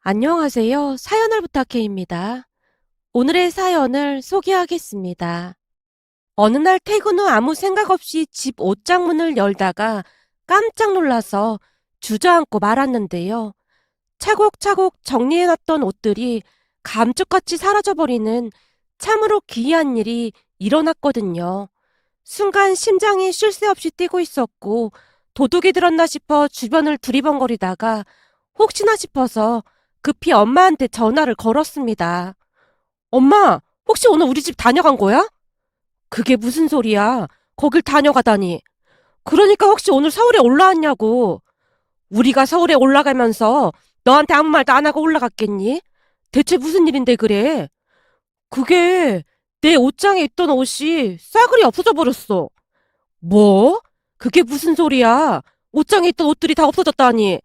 안녕하세요. 사연을 부탁해입니다. 오늘의 사연을 소개하겠습니다. 어느 날 퇴근 후 아무 생각 없이 집 옷장 문을 열다가 깜짝 놀라서 주저앉고 말았는데요. 차곡차곡 정리해놨던 옷들이 감쪽같이 사라져버리는 참으로 기이한 일이 일어났거든요. 순간 심장이 쉴 새 없이 뛰고 있었고 도둑이 들었나 싶어 주변을 두리번거리다가 혹시나 싶어서 급히 엄마한테 전화를 걸었습니다. 엄마, 혹시 오늘 우리 집 다녀간 거야? 그게 무슨 소리야? 거길 다녀가다니. 그러니까 혹시 오늘 서울에 올라왔냐고. 우리가 서울에 올라가면서 너한테 아무 말도 안 하고 올라갔겠니? 대체 무슨 일인데 그래? 그게 내 옷장에 있던 옷이 싸그리 없어져 버렸어. 뭐? 그게 무슨 소리야? 옷장에 있던 옷들이 다 없어졌다니.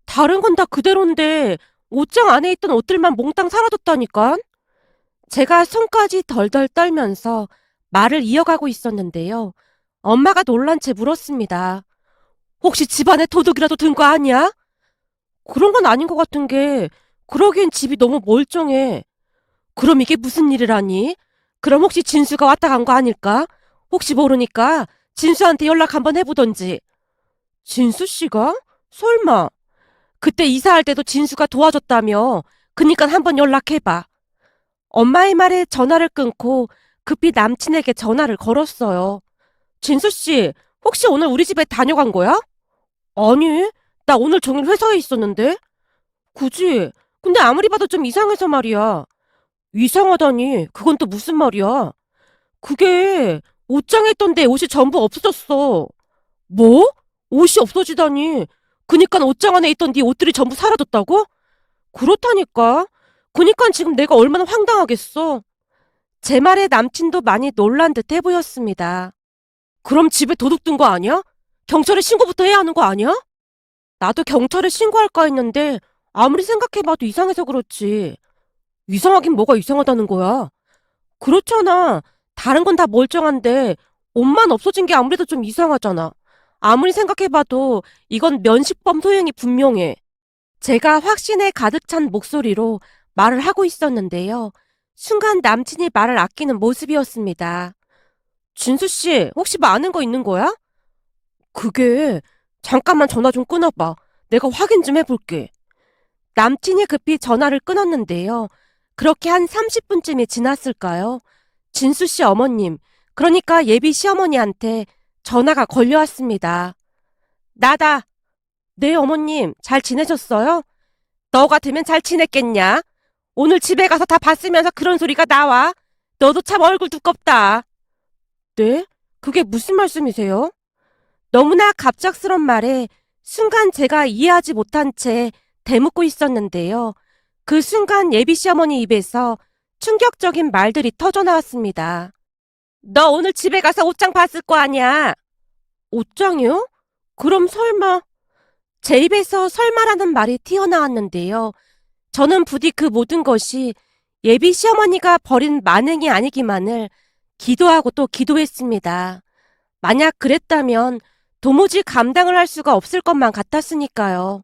다른 건 다 그대로인데 옷장 안에 있던 옷들만 몽땅 사라졌다니까? 제가 손까지 덜덜 떨면서 말을 이어가고 있었는데요. 엄마가 놀란 채 물었습니다. 혹시 집안에 도둑이라도 든 거 아니야? 그런 건 아닌 것 같은 게 그러기엔 집이 너무 멀쩡해. 그럼 이게 무슨 일이라니? 그럼 혹시 진수가 왔다 간 거 아닐까? 혹시 모르니까 진수한테 연락 한번 해보던지. 진수 씨가? 설마. 그때 이사할 때도 진수가 도와줬다며. 그니까 한번 연락해봐. 엄마의 말에 전화를 끊고 급히 남친에게 전화를 걸었어요. 진수 씨, 혹시 오늘 우리 집에 다녀간 거야? 아니, 나 오늘 종일 회사에 있었는데. 굳이? 근데 아무리 봐도 좀 이상해서 말이야. 이상하다니, 그건 또 무슨 말이야? 그게 옷장에 있던 내 옷이 전부 없어졌어. 뭐? 옷이 없어지다니. 그니까 옷장 안에 있던 네 옷들이 전부 사라졌다고? 그렇다니까. 그니까 지금 내가 얼마나 황당하겠어. 제 말에 남친도 많이 놀란 듯해 보였습니다. 그럼 집에 도둑 든 거 아니야? 경찰에 신고부터 해야 하는 거 아니야? 나도 경찰에 신고할까 했는데 아무리 생각해봐도 이상해서 그렇지. 이상하긴 뭐가 이상하다는 거야. 그렇잖아. 다른 건 다 멀쩡한데 옷만 없어진 게 아무래도 좀 이상하잖아. 아무리 생각해봐도 이건 면식범 소행이 분명해. 제가 확신에 가득 찬 목소리로 말을 하고 있었는데요. 순간 남친이 말을 아끼는 모습이었습니다. 진수 씨, 혹시 뭐 아는 거 있는 거야? 그게 잠깐만 전화 좀 끊어봐. 내가 확인 좀 해볼게. 남친이 급히 전화를 끊었는데요. 그렇게 한 30분쯤이 지났을까요? 진수 씨 어머님, 그러니까 예비 시어머니한테 전화가 걸려왔습니다. 나다. 네, 어머님, 잘 지내셨어요? 너 같으면 잘 지냈겠냐? 오늘 집에 가서 다 봤으면서 그런 소리가 나와. 너도 참 얼굴 두껍다. 네? 그게 무슨 말씀이세요? 너무나 갑작스런 말에 순간 제가 이해하지 못한 채 대묻고 있었는데요. 그 순간 예비 시어머니 입에서 충격적인 말들이 터져 나왔습니다. 너 오늘 집에 가서 옷장 봤을 거 아니야? 옷장이요? 그럼 설마... 제 입에서 설마라는 말이 튀어나왔는데요. 저는 부디 그 모든 것이 예비 시어머니가 벌인 만행이 아니기만을 기도하고 또 기도했습니다. 만약 그랬다면 도무지 감당을 할 수가 없을 것만 같았으니까요.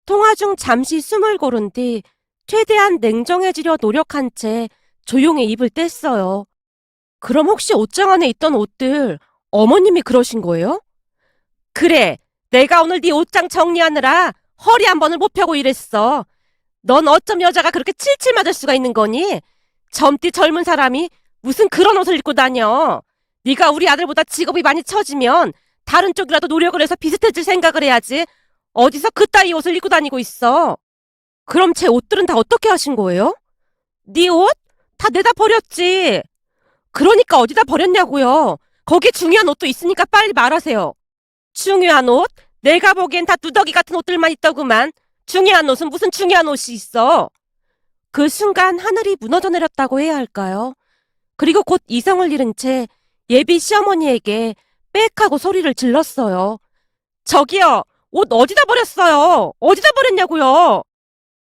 통화 중 잠시 숨을 고른 뒤 최대한 냉정해지려 노력한 채 조용히 입을 뗐어요. 그럼 혹시 옷장 안에 있던 옷들 어머님이 그러신 거예요? 그래, 내가 오늘 네 옷장 정리하느라 허리 한 번을 못 펴고 일했어. 넌 어쩜 여자가 그렇게 칠칠 맞을 수가 있는 거니? 젊디 젊은 사람이 무슨 그런 옷을 입고 다녀. 네가 우리 아들보다 직업이 많이 처지면 다른 쪽이라도 노력을 해서 비슷해질 생각을 해야지. 어디서 그따위 옷을 입고 다니고 있어. 그럼 제 옷들은 다 어떻게 하신 거예요? 네 옷? 다 내다 버렸지. 그러니까 어디다 버렸냐고요. 거기 중요한 옷도 있으니까 빨리 말하세요. 중요한 옷? 내가 보기엔 다 누더기 같은 옷들만 있더구만. 중요한 옷은 무슨 중요한 옷이 있어. 그 순간 하늘이 무너져 내렸다고 해야 할까요? 그리고 곧 이성을 잃은 채 예비 시어머니에게 빽 하고 소리를 질렀어요. 저기요, 옷 어디다 버렸어요? 어디다 버렸냐고요?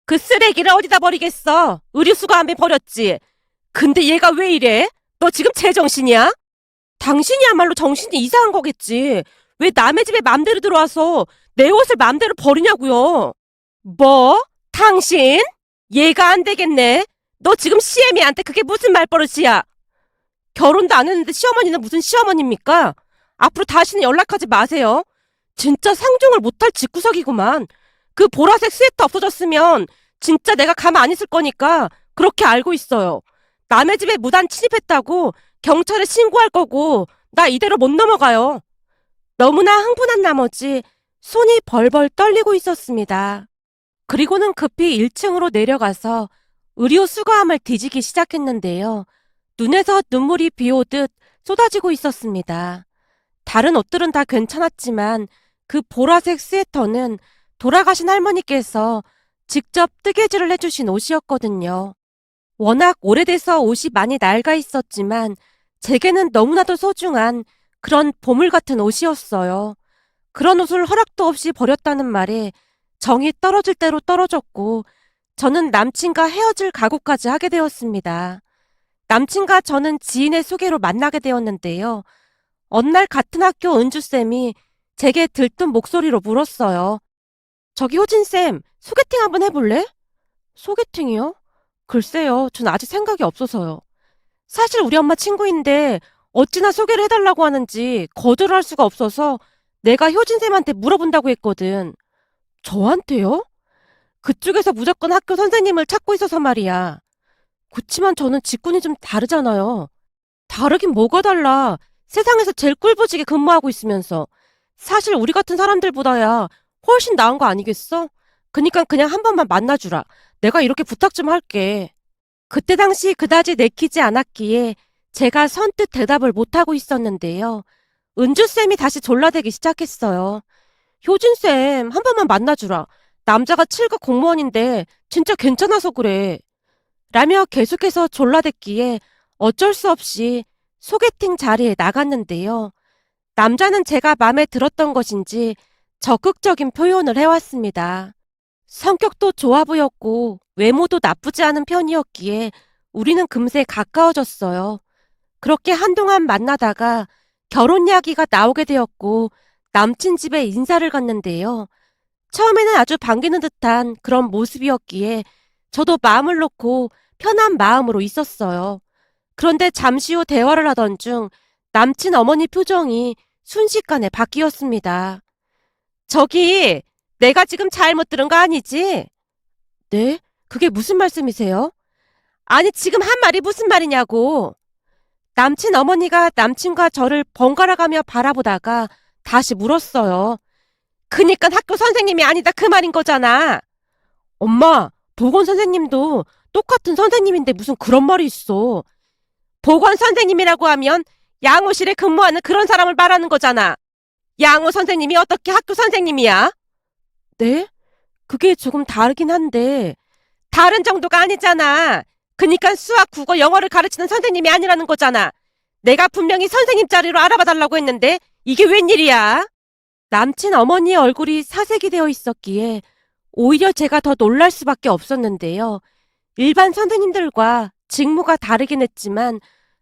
그 쓰레기를 어디다 버리겠어? 의류수거함에 버렸지. 근데 얘가 왜 이래? 너 지금 제정신이야? 당신이야말로 정신이 이상한 거겠지. 왜 남의 집에 맘대로 들어와서 내 옷을 맘대로 버리냐고요? 뭐? 당신? 얘가 안 되겠네. 너 지금 시애미한테 그게 무슨 말버릇이야? 결혼도 안 했는데 시어머니는 무슨 시어머니입니까? 앞으로 다시는 연락하지 마세요. 진짜 상종을 못할 집구석이구만. 그 보라색 스웨터 없어졌으면 진짜 내가 가만 안 있을 거니까 그렇게 알고 있어요. 남의 집에 무단 침입했다고 경찰에 신고할 거고 나 이대로 못 넘어가요. 너무나 흥분한 나머지 손이 벌벌 떨리고 있었습니다. 그리고는 급히 1층으로 내려가서 의료 수거함을 뒤지기 시작했는데요. 눈에서 눈물이 비 오듯 쏟아지고 있었습니다. 다른 옷들은 다 괜찮았지만 그 보라색 스웨터는 돌아가신 할머니께서 직접 뜨개질을 해주신 옷이었거든요. 워낙 오래돼서 옷이 많이 낡아 있었지만 제게는 너무나도 소중한 그런 보물 같은 옷이었어요. 그런 옷을 허락도 없이 버렸다는 말에 정이 떨어질 대로 떨어졌고 저는 남친과 헤어질 각오까지 하게 되었습니다. 남친과 저는 지인의 소개로 만나게 되었는데요. 어느 날 같은 학교 은주쌤이 제게 들뜬 목소리로 물었어요. 저기 효진쌤, 소개팅 한번 해볼래? 소개팅이요? 글쎄요, 전 아직 생각이 없어서요. 사실 우리 엄마 친구인데 어찌나 소개를 해달라고 하는지 거절할 수가 없어서 내가 효진쌤한테 물어본다고 했거든. 저한테요? 그쪽에서 무조건 학교 선생님을 찾고 있어서 말이야. 그치만 저는 직군이 좀 다르잖아요. 다르긴 뭐가 달라. 세상에서 제일 꿀부지게 근무하고 있으면서. 사실 우리 같은 사람들보다야 훨씬 나은 거 아니겠어? 그니까 그냥 한 번만 만나주라. 내가 이렇게 부탁 좀 할게. 그때 당시 그다지 내키지 않았기에 제가 선뜻 대답을 못하고 있었는데요. 은주쌤이 다시 졸라대기 시작했어요. 효진쌤, 한 번만 만나주라. 남자가 7급 공무원인데 진짜 괜찮아서 그래. 라며 계속해서 졸라댔기에 어쩔 수 없이 소개팅 자리에 나갔는데요. 남자는 제가 마음에 들었던 것인지 적극적인 표현을 해왔습니다. 성격도 좋아 보였고 외모도 나쁘지 않은 편이었기에 우리는 금세 가까워졌어요. 그렇게 한동안 만나다가 결혼 이야기가 나오게 되었고 남친 집에 인사를 갔는데요. 처음에는 아주 반기는 듯한 그런 모습이었기에 저도 마음을 놓고 편한 마음으로 있었어요. 그런데 잠시 후 대화를 하던 중 남친 어머니 표정이 순식간에 바뀌었습니다. 저기, 내가 지금 잘못 들은 거 아니지? 네? 그게 무슨 말씀이세요? 아니, 지금 한 말이 무슨 말이냐고. 남친 어머니가 남친과 저를 번갈아 가며 바라보다가 다시 물었어요. 그니까 학교 선생님이 아니다 그 말인 거잖아. 엄마, 보건 선생님도 똑같은 선생님인데 무슨 그런 말이 있어. 보건 선생님이라고 하면 양호실에 근무하는 그런 사람을 말하는 거잖아. 양호 선생님이 어떻게 학교 선생님이야? 네? 그게 조금 다르긴 한데. 다른 정도가 아니잖아. 그니까 수학, 국어, 영어를 가르치는 선생님이 아니라는 거잖아. 내가 분명히 선생님 자리로 알아봐 달라고 했는데 이게 웬일이야? 남친 어머니의 얼굴이 사색이 되어 있었기에 오히려 제가 더 놀랄 수밖에 없었는데요. 일반 선생님들과 직무가 다르긴 했지만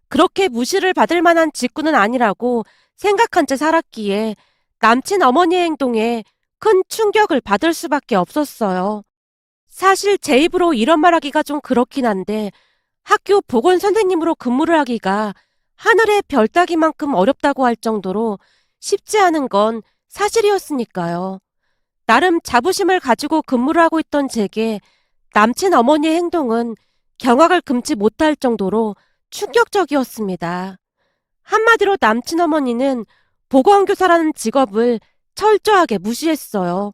그렇게 무시를 받을 만한 직군은 아니라고 생각한 채 살았기에 남친 어머니의 행동에 큰 충격을 받을 수밖에 없었어요. 사실 제 입으로 이런 말하기가 좀 그렇긴 한데 학교 보건 선생님으로 근무를 하기가 하늘의 별 따기만큼 어렵다고 할 정도로 쉽지 않은 건 사실이었으니까요. 나름 자부심을 가지고 근무를 하고 있던 제게 남친 어머니의 행동은 경악을 금치 못할 정도로 충격적이었습니다. 한마디로 남친 어머니는 보건교사라는 직업을 철저하게 무시했어요.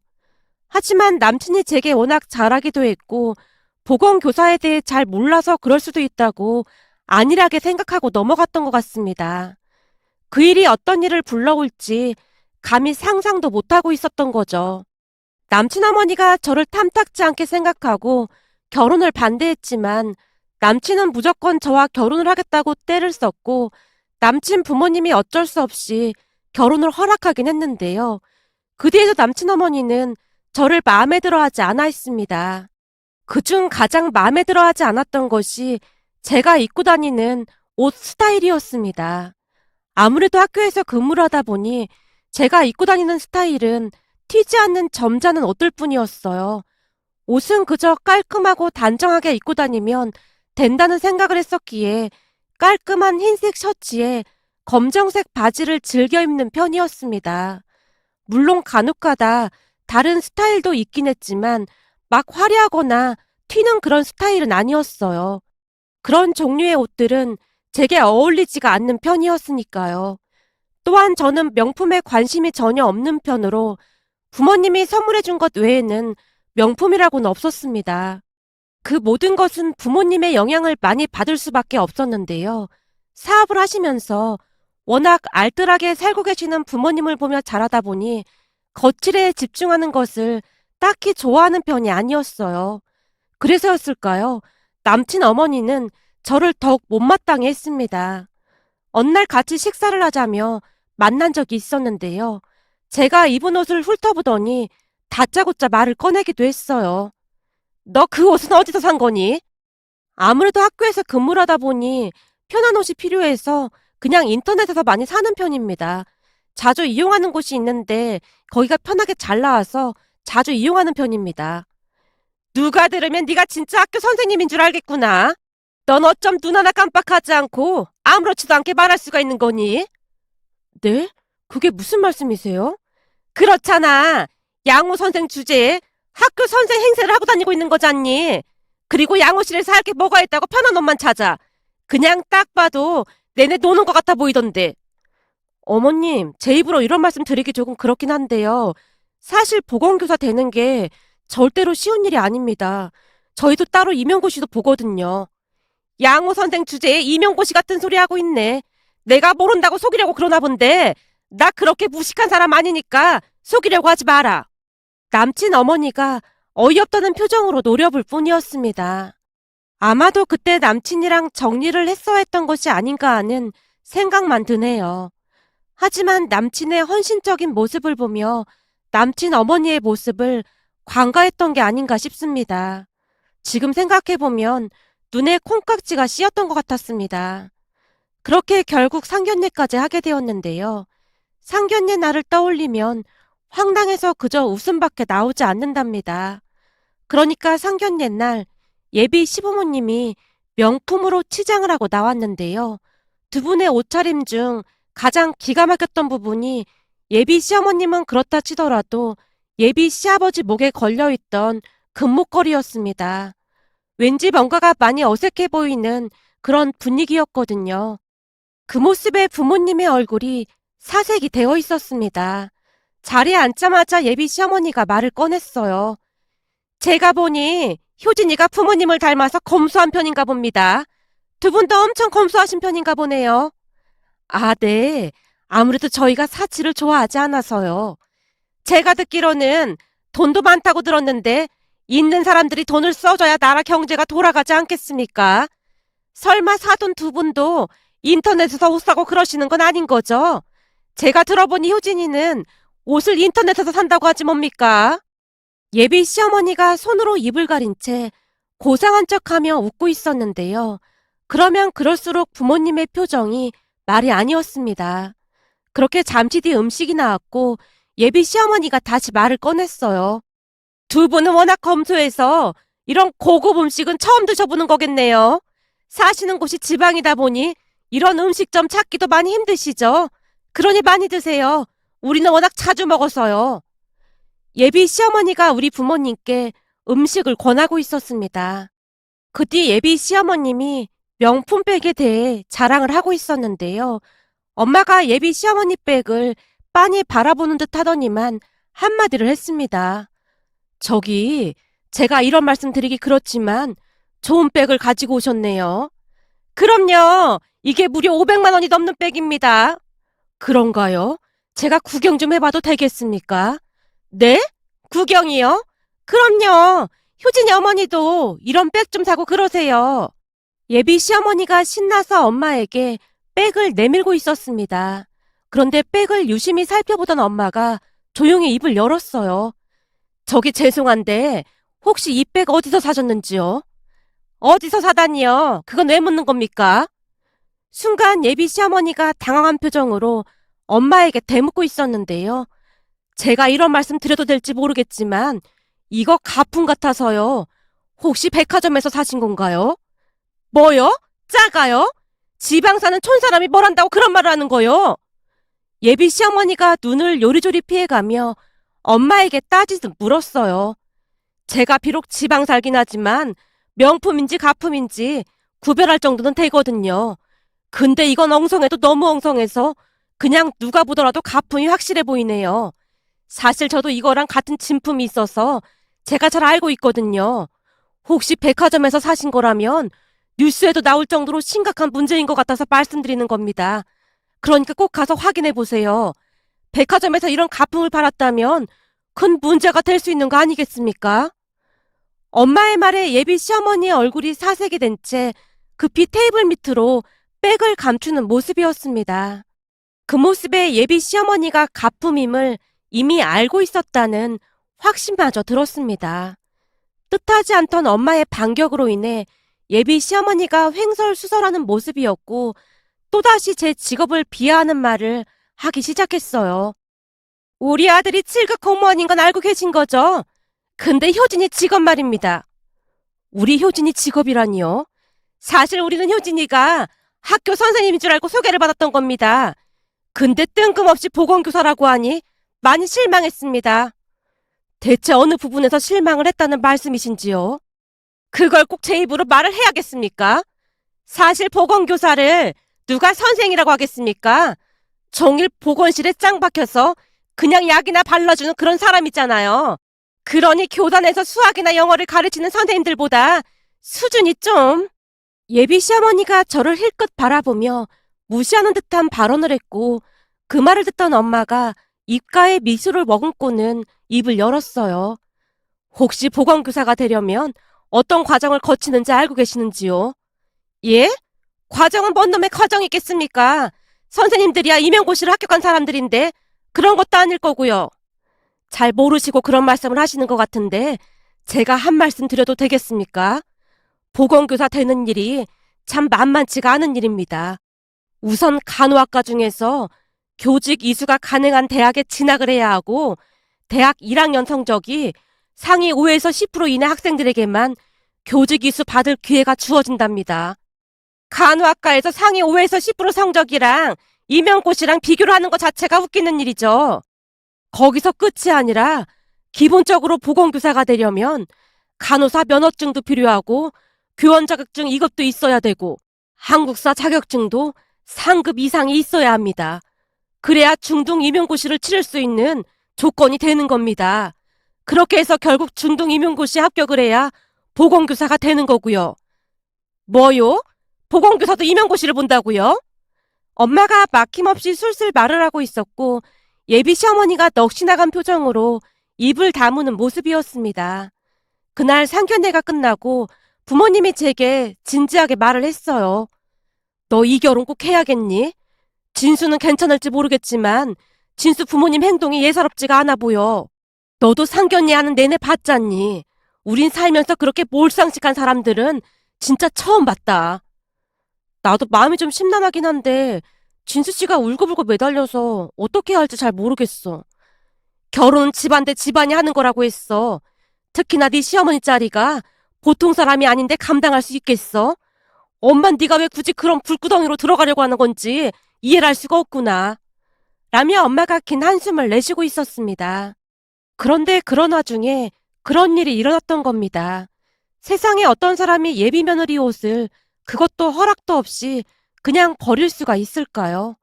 하지만 남친이 제게 워낙 잘하기도 했고 보건교사에 대해 잘 몰라서 그럴 수도 있다고 안일하게 생각하고 넘어갔던 것 같습니다. 그 일이 어떤 일을 불러올지 감히 상상도 못하고 있었던 거죠. 남친 어머니가 저를 탐탁지 않게 생각하고 결혼을 반대했지만 남친은 무조건 저와 결혼을 하겠다고 떼를 썼고 남친 부모님이 어쩔 수 없이 결혼을 허락하긴 했는데요. 그 뒤에도 남친 어머니는 저를 마음에 들어하지 않아 했습니다. 그중 가장 마음에 들어하지 않았던 것이 제가 입고 다니는 옷 스타일이었습니다. 아무래도 학교에서 근무를 하다 보니 제가 입고 다니는 스타일은 튀지 않는 점잖은 옷들 뿐이었어요. 옷은 그저 깔끔하고 단정하게 입고 다니면 된다는 생각을 했었기에 깔끔한 흰색 셔츠에 검정색 바지를 즐겨 입는 편이었습니다. 물론 간혹가다 다른 스타일도 있긴 했지만 막 화려하거나 튀는 그런 스타일은 아니었어요. 그런 종류의 옷들은 제게 어울리지가 않는 편이었으니까요. 또한 저는 명품에 관심이 전혀 없는 편으로 부모님이 선물해 준 것 외에는 명품이라고는 없었습니다. 그 모든 것은 부모님의 영향을 많이 받을 수밖에 없었는데요. 사업을 하시면서 워낙 알뜰하게 살고 계시는 부모님을 보며 자라다 보니 거칠에 집중하는 것을 딱히 좋아하는 편이 아니었어요. 그래서였을까요? 남친 어머니는 저를 더욱 못마땅해 했습니다. 어느 날 같이 식사를 하자며 만난 적이 있었는데요. 제가 입은 옷을 훑어보더니 다짜고짜 말을 꺼내기도 했어요. 너 그 옷은 어디서 산 거니? 아무래도 학교에서 근무를 하다 보니 편한 옷이 필요해서 그냥 인터넷에서 많이 사는 편입니다. 자주 이용하는 곳이 있는데 거기가 편하게 잘 나와서 자주 이용하는 편입니다. 누가 들으면 네가 진짜 학교 선생님인 줄 알겠구나. 넌 어쩜 눈 하나 깜빡하지 않고 아무렇지도 않게 말할 수가 있는 거니? 네? 그게 무슨 말씀이세요? 그렇잖아. 양호 선생 주제에 학교 선생 행세를 하고 다니고 있는 거잖니. 그리고 양호실에서 할 게 뭐가 있다고 편한 옷만 찾아. 그냥 딱 봐도 내내 노는 것 같아 보이던데. 어머님, 제 입으로 이런 말씀 드리기 조금 그렇긴 한데요. 사실 보건교사 되는 게 절대로 쉬운 일이 아닙니다. 저희도 따로 임용고시도 보거든요. 양호 선생 주제에 임용고시 같은 소리 하고 있네. 내가 모른다고 속이려고 그러나 본데 나 그렇게 무식한 사람 아니니까 속이려고 하지 마라. 남친 어머니가 어이없다는 표정으로 노려볼 뿐이었습니다. 아마도 그때 남친이랑 정리를 했어야 했던 것이 아닌가 하는 생각만 드네요. 하지만 남친의 헌신적인 모습을 보며 남친 어머니의 모습을 관가했던 게 아닌가 싶습니다. 지금 생각해보면 눈에 콩깍지가 씌었던 것 같았습니다. 그렇게 결국 상견례까지 하게 되었는데요. 상견례 날을 떠올리면 황당해서 그저 웃음밖에 나오지 않는답니다. 그러니까 상견례 날 예비 시부모님이 명품으로 치장을 하고 나왔는데요. 두 분의 옷차림 중 가장 기가 막혔던 부분이 예비 시어머님은 그렇다 치더라도 예비 시아버지 목에 걸려있던 금목걸이였습니다. 왠지 뭔가가 많이 어색해 보이는 그런 분위기였거든요. 그 모습에 부모님의 얼굴이 사색이 되어 있었습니다. 자리에 앉자마자 예비 시어머니가 말을 꺼냈어요. 제가 보니 효진이가 부모님을 닮아서 검소한 편인가 봅니다. 두 분도 엄청 검소하신 편인가 보네요. 아, 네. 아무래도 저희가 사치를 좋아하지 않아서요. 제가 듣기로는 돈도 많다고 들었는데 있는 사람들이 돈을 써줘야 나라 경제가 돌아가지 않겠습니까? 설마 사돈 두 분도 인터넷에서 옷 사고 그러시는 건 아닌 거죠? 제가 들어보니 효진이는 옷을 인터넷에서 산다고 하지 뭡니까? 예비 시어머니가 손으로 입을 가린 채 고상한 척하며 웃고 있었는데요. 그러면 그럴수록 부모님의 표정이 말이 아니었습니다. 그렇게 잠시 뒤 음식이 나왔고 예비 시어머니가 다시 말을 꺼냈어요. 두 분은 워낙 검소해서 이런 고급 음식은 처음 드셔보는 거겠네요. 사시는 곳이 지방이다 보니 이런 음식점 찾기도 많이 힘드시죠? 그러니 많이 드세요. 우리는 워낙 자주 먹어서요. 예비 시어머니가 우리 부모님께 음식을 권하고 있었습니다. 그 뒤 예비 시어머님이 명품백에 대해 자랑을 하고 있었는데요. 엄마가 예비 시어머니 백을 빤히 바라보는 듯 하더니만 한마디를 했습니다. 저기, 제가 이런 말씀 드리기 그렇지만 좋은 백을 가지고 오셨네요. 그럼요. 이게 무려 500만 원이 넘는 백입니다. 그런가요? 제가 구경 좀 해봐도 되겠습니까? 네? 구경이요? 그럼요. 효진이 어머니도 이런 백 좀 사고 그러세요. 예비 시어머니가 신나서 엄마에게 백을 내밀고 있었습니다. 그런데 백을 유심히 살펴보던 엄마가 조용히 입을 열었어요. 저기 죄송한데 혹시 이 백 어디서 사셨는지요? 어디서 사다니요? 그건 왜 묻는 겁니까? 순간 예비 시어머니가 당황한 표정으로 엄마에게 대묻고 있었는데요. 제가 이런 말씀 드려도 될지 모르겠지만 이거 가품 같아서요. 혹시 백화점에서 사신 건가요? 뭐요? 작아요? 지방 사는 촌사람이 뭘 한다고 그런 말을 하는 거요? 예비 시어머니가 눈을 요리조리 피해가며 엄마에게 따지듯 물었어요. 제가 비록 지방 살긴 하지만 명품인지 가품인지 구별할 정도는 되거든요. 근데 이건 엉성해도 너무 엉성해서 그냥 누가 보더라도 가품이 확실해 보이네요. 사실 저도 이거랑 같은 진품이 있어서 제가 잘 알고 있거든요. 혹시 백화점에서 사신 거라면 뉴스에도 나올 정도로 심각한 문제인 것 같아서 말씀드리는 겁니다. 그러니까 꼭 가서 확인해 보세요. 백화점에서 이런 가품을 팔았다면 큰 문제가 될 수 있는 거 아니겠습니까? 엄마의 말에 예비 시어머니의 얼굴이 사색이 된 채 급히 테이블 밑으로 백을 감추는 모습이었습니다. 그 모습에 예비 시어머니가 가품임을 이미 알고 있었다는 확신마저 들었습니다. 뜻하지 않던 엄마의 반격으로 인해 예비 시어머니가 횡설수설하는 모습이었고 또다시 제 직업을 비하하는 말을 하기 시작했어요. 우리 아들이 7급 공무원인 건 알고 계신 거죠? 근데 효진이 직업 말입니다. 우리 효진이 직업이라니요? 사실 우리는 효진이가 학교 선생님인 줄 알고 소개를 받았던 겁니다. 근데 뜬금없이 보건교사라고 하니 많이 실망했습니다. 대체 어느 부분에서 실망을 했다는 말씀이신지요? 그걸 꼭 제 입으로 말을 해야겠습니까? 사실 보건교사를 누가 선생이라고 하겠습니까? 종일 보건실에 짱 박혀서 그냥 약이나 발라주는 그런 사람 있잖아요. 그러니 교단에서 수학이나 영어를 가르치는 선생님들보다 수준이 좀... 예비 시어머니가 저를 힐끗 바라보며 무시하는 듯한 발언을 했고 그 말을 듣던 엄마가 입가에 미소를 머금고는 입을 열었어요. 혹시 보건교사가 되려면 어떤 과정을 거치는지 알고 계시는지요? 예? 과정은 뭔 놈의 과정이 있겠습니까? 선생님들이야 임용고시를 합격한 사람들인데 그런 것도 아닐 거고요. 잘 모르시고 그런 말씀을 하시는 것 같은데 제가 한 말씀 드려도 되겠습니까? 보건교사 되는 일이 참 만만치가 않은 일입니다. 우선 간호학과 중에서 교직 이수가 가능한 대학에 진학을 해야 하고 대학 1학년 성적이 상위 5에서 10% 이내 학생들에게만 교직 이수 받을 기회가 주어진답니다. 간호학과에서 상위 5에서 10% 성적이랑 임용고시랑 비교를 하는 것 자체가 웃기는 일이죠. 거기서 끝이 아니라 기본적으로 보건교사가 되려면 간호사 면허증도 필요하고 교원 자격증 이것도 있어야 되고 한국사 자격증도 상급 이상이 있어야 합니다. 그래야 중등 임용고시를 치를 수 있는 조건이 되는 겁니다. 그렇게 해서 결국 중등 임용고시 합격을 해야 보건교사가 되는 거고요. 뭐요? 보건교사도 임용고시를 본다고요? 엄마가 막힘없이 술술 말을 하고 있었고 예비 시어머니가 넋이 나간 표정으로 입을 다무는 모습이었습니다. 그날 상견례가 끝나고 부모님이 제게 진지하게 말을 했어요. 너 이 결혼 꼭 해야겠니? 진수는 괜찮을지 모르겠지만 진수 부모님 행동이 예사롭지가 않아 보여. 너도 상견례 하는 내내 봤잖니. 우린 살면서 그렇게 몰상식한 사람들은 진짜 처음 봤다. 나도 마음이 좀 심란하긴 한데 진수 씨가 울고불고 매달려서 어떻게 해야 할지 잘 모르겠어. 결혼은 집안 대 집안이 하는 거라고 했어. 특히나 네 시어머니 자리가 보통 사람이 아닌데 감당할 수 있겠어? 엄만 네가 왜 굳이 그런 불구덩이로 들어가려고 하는 건지 이해를 할 수가 없구나. 라며 엄마가 긴 한숨을 내쉬고 있었습니다. 그런데 그런 와중에 그런 일이 일어났던 겁니다. 세상에 어떤 사람이 예비 며느리 옷을 그것도 허락도 없이 그냥 버릴 수가 있을까요?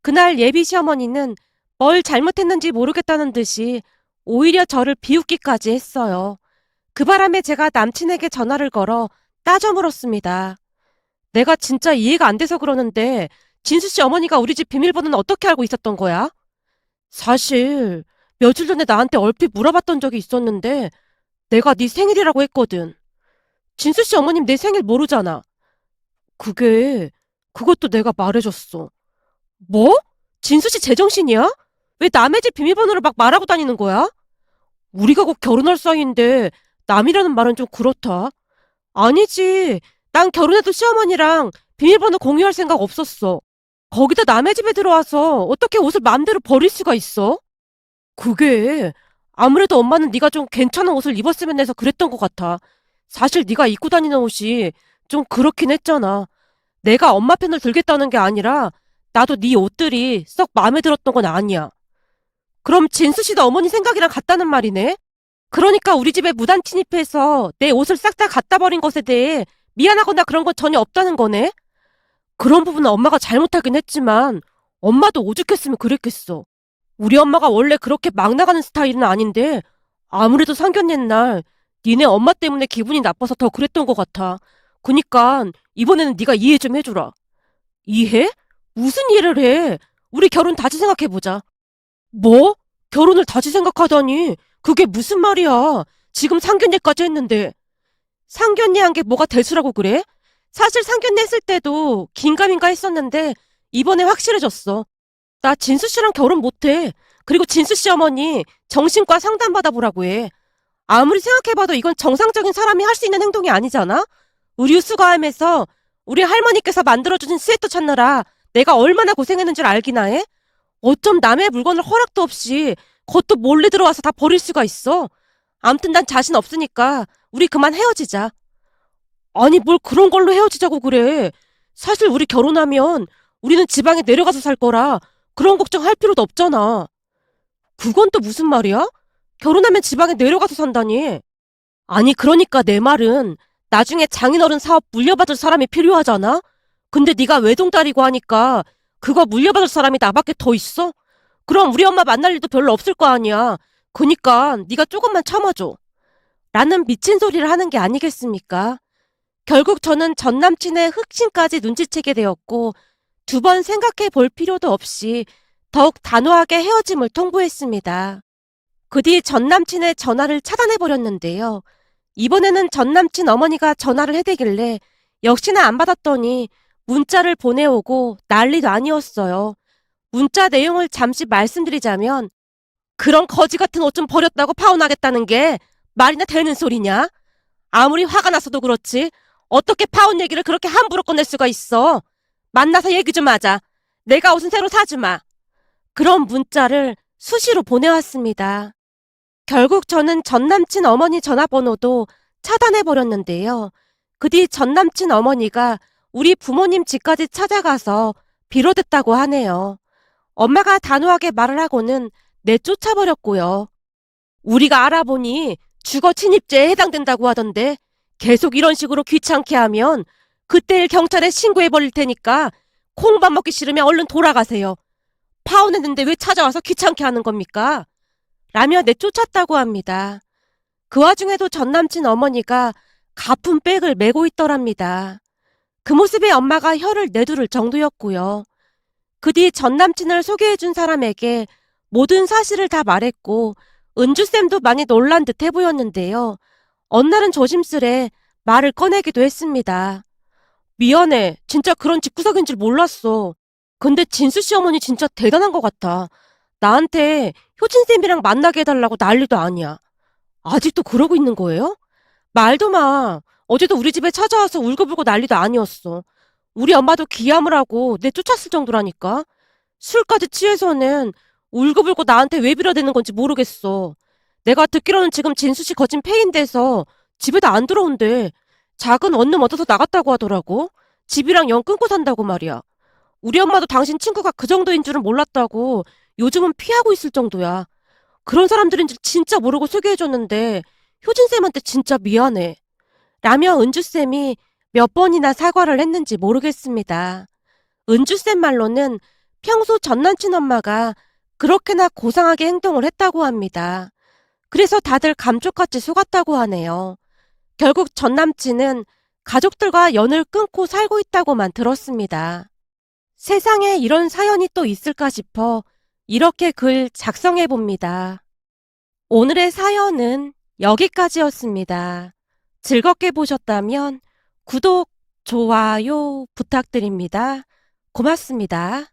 그날 예비 시어머니는 뭘 잘못했는지 모르겠다는 듯이 오히려 저를 비웃기까지 했어요. 그 바람에 제가 남친에게 전화를 걸어 따져 물었습니다. 내가 진짜 이해가 안 돼서 그러는데 진수 씨 어머니가 우리 집 비밀번호는 어떻게 알고 있었던 거야? 사실 며칠 전에 나한테 얼핏 물어봤던 적이 있었는데 내가 네 생일이라고 했거든. 진수 씨 어머님 내 생일 모르잖아. 그것도 내가 말해줬어. 뭐? 진수 씨 제정신이야? 왜 남의 집 비밀번호를 막 말하고 다니는 거야? 우리가 곧 결혼할 사이인데 남이라는 말은 좀 그렇다. 아니지. 난 결혼해도 시어머니랑 비밀번호 공유할 생각 없었어. 거기다 남의 집에 들어와서 어떻게 옷을 마음대로 버릴 수가 있어? 그게 아무래도 엄마는 네가 좀 괜찮은 옷을 입었으면 해서 그랬던 것 같아. 사실 네가 입고 다니는 옷이 좀 그렇긴 했잖아. 내가 엄마 편을 들겠다는 게 아니라 나도 네 옷들이 썩 마음에 들었던 건 아니야. 그럼 진수 씨도 어머니 생각이랑 같다는 말이네? 그러니까 우리 집에 무단 침입해서 내 옷을 싹 다 갖다 버린 것에 대해 미안하거나 그런 건 전혀 없다는 거네? 그런 부분은 엄마가 잘못하긴 했지만 엄마도 오죽했으면 그랬겠어. 우리 엄마가 원래 그렇게 막 나가는 스타일은 아닌데 아무래도 상견례 날 니네 엄마 때문에 기분이 나빠서 더 그랬던 것 같아. 그니까 이번에는 네가 이해 좀 해주라. 이해? 무슨 이해를 해? 우리 결혼 다시 생각해보자. 뭐? 결혼을 다시 생각하다니? 그게 무슨 말이야? 지금 상견례까지 했는데. 상견례 한 게 뭐가 대수라고 그래? 사실 상견례 했을 때도 긴가민가 했었는데 이번에 확실해졌어. 나 진수 씨랑 결혼 못해. 그리고 진수 씨 어머니 정신과 상담 받아보라고 해. 아무리 생각해봐도 이건 정상적인 사람이 할 수 있는 행동이 아니잖아? 우리 수거함에서 우리 할머니께서 만들어주신 스웨터 찾느라 내가 얼마나 고생했는 줄 알기나 해? 어쩜 남의 물건을 허락도 없이 그것도 몰래 들어와서 다 버릴 수가 있어? 암튼 난 자신 없으니까 우리 그만 헤어지자. 아니 뭘 그런 걸로 헤어지자고 그래. 사실 우리 결혼하면 우리는 지방에 내려가서 살 거라 그런 걱정할 필요도 없잖아. 그건 또 무슨 말이야? 결혼하면 지방에 내려가서 산다니. 아니 그러니까 내 말은 나중에 장인어른 사업 물려받을 사람이 필요하잖아? 근데 네가 외동딸이고 하니까 그거 물려받을 사람이 나밖에 더 있어? 그럼 우리 엄마 만날 일도 별로 없을 거 아니야. 그니까 네가 조금만 참아줘. 라는 미친 소리를 하는 게 아니겠습니까? 결국 저는 전 남친의 흑심까지 눈치채게 되었고 두 번 생각해 볼 필요도 없이 더욱 단호하게 헤어짐을 통보했습니다. 그 뒤 전 남친의 전화를 차단해 버렸는데요. 이번에는 전 남친 어머니가 전화를 해대길래 역시나 안 받았더니 문자를 보내오고 난리도 아니었어요. 문자 내용을 잠시 말씀드리자면 그런 거지 같은 옷 좀 버렸다고 파혼하겠다는 게 말이나 되는 소리냐? 아무리 화가 나서도 그렇지 어떻게 파혼 얘기를 그렇게 함부로 꺼낼 수가 있어? 만나서 얘기 좀 하자. 내가 옷은 새로 사주마. 그런 문자를 수시로 보내왔습니다. 결국 저는 전남친 어머니 전화번호도 차단해버렸는데요. 그 뒤 전남친 어머니가 우리 부모님 집까지 찾아가서 빌어댔다고 하네요. 엄마가 단호하게 말을 하고는 내쫓아버렸고요. 우리가 알아보니 주거 침입죄에 해당된다고 하던데 계속 이런 식으로 귀찮게 하면 그때 경찰에 신고해버릴 테니까 콩밥 먹기 싫으면 얼른 돌아가세요. 파혼했는데 왜 찾아와서 귀찮게 하는 겁니까? 라며 내쫓았다고 합니다. 그 와중에도 전남친 어머니가 가품 백을 메고 있더랍니다. 그 모습에 엄마가 혀를 내두를 정도였고요. 그 뒤 전남친을 소개해준 사람에게 모든 사실을 다 말했고 은주쌤도 많이 놀란 듯 해보였는데요. 어느 날은 조심스레 말을 꺼내기도 했습니다. 미안해. 진짜 그런 집구석인 줄 몰랐어. 근데 진수씨 어머니 진짜 대단한 것 같아. 나한테 효진쌤이랑 만나게 해달라고 난리도 아니야. 아직도 그러고 있는 거예요? 말도 마. 어제도 우리 집에 찾아와서 울고불고 난리도 아니었어. 우리 엄마도 기함을 하고 내쫓았을 정도라니까. 술까지 취해서는 울고불고 나한테 왜 빌어대는 건지 모르겠어. 내가 듣기로는 지금 진수씨 거진 폐인돼서 집에도 안 들어온대. 작은 원룸 얻어서 나갔다고 하더라고. 집이랑 영 끊고 산다고 말이야. 우리 엄마도 당신 친구가 그 정도인 줄은 몰랐다고 요즘은 피하고 있을 정도야. 그런 사람들인지 진짜 모르고 소개해줬는데 효진쌤한테 진짜 미안해. 라며 은주쌤이 몇 번이나 사과를 했는지 모르겠습니다. 은주쌤 말로는 평소 전남친 엄마가 그렇게나 고상하게 행동을 했다고 합니다. 그래서 다들 감쪽같이 속았다고 하네요. 결국 전남친은 가족들과 연을 끊고 살고 있다고만 들었습니다. 세상에 이런 사연이 또 있을까 싶어 이렇게 글 작성해 봅니다. 오늘의 사연은 여기까지였습니다. 즐겁게 보셨다면 구독, 좋아요 부탁드립니다. 고맙습니다.